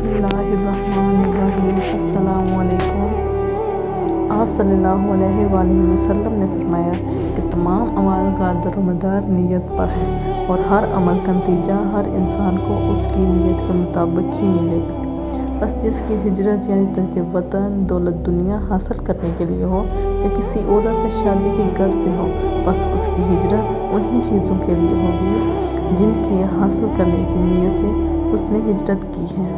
बिस्मिल्लाहिर्रहमानिर्रहीम। अस्सलाम वालेकुम। आप सल्लल्लाहु अलैहि वसल्लम ने फरमाया कि तमाम अमाल का दरोमदार नीयत पर है और हर अमल का नतीजा हर इंसान को उसकी नीयत के मुताबिक ही मिलेगा। बस जिसकी हिजरत यानी तर्क वतन दौलत दुनिया हासिल करने के लिए हो या किसी औरत से शादी की गर्ज से हो, बस उसकी हिजरत उन्हीं चीज़ों के लिए होगी जिनके हासिल करने की नीयत से उसने हिजरत की है।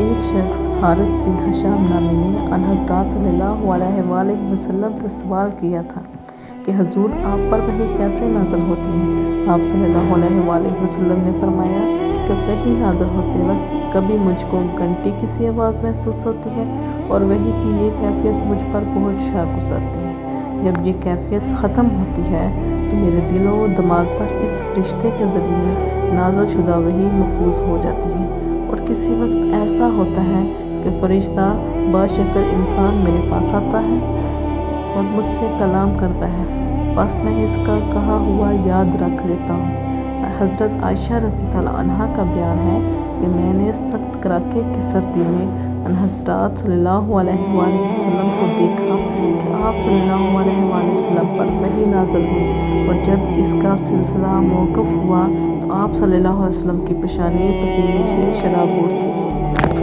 एक शख्स हारिस बिन हशाम नामी ने अन हज़रत सल्लल्लाहु अलैहि वसल्लम से सवाल किया था कि हुजूर आप पर वही कैसे नाज़िल होती है। आप सल्लल्लाहु अलैहि वसल्लम ने फरमाया कि वही नाज़िल होते वक्त कभी मुझको घंटी की सी आवाज़ महसूस होती है और वही की ये कैफियत मुझ पर बहुत शाह गुज़रती है। जब ये कैफियत ख़त्म होती है तो मेरे दिल और दिमाग पर इस फरिश्ते के ज़रिए नाज़िल शुदा वही महफूज हो जाती है और किसी वक्त ऐसा होता है कि फरिश्ता बाशक्ल इंसान मेरे पास आता है और मुझसे कलाम करता है, बस मैं इसका कहा हुआ याद रख लेता हूँ। हज़रत आयशा रज़ी अल्लाह अन्हा का बयान है कि मैंने सख्त कड़ाके की सर्दी में हज़रत सल्लल्लाहु अलैहि वसल्लम को देखा कि आप सल्लल्लाहु अलैहि वसल्लम पर वही नाज़िल हुई और जब इसका सिलसिला मौक़ूफ़ हुआ तो आप सल्लल्लाहु अलैहि वसल्लम की पेशानी पसीने से शराबोर थी।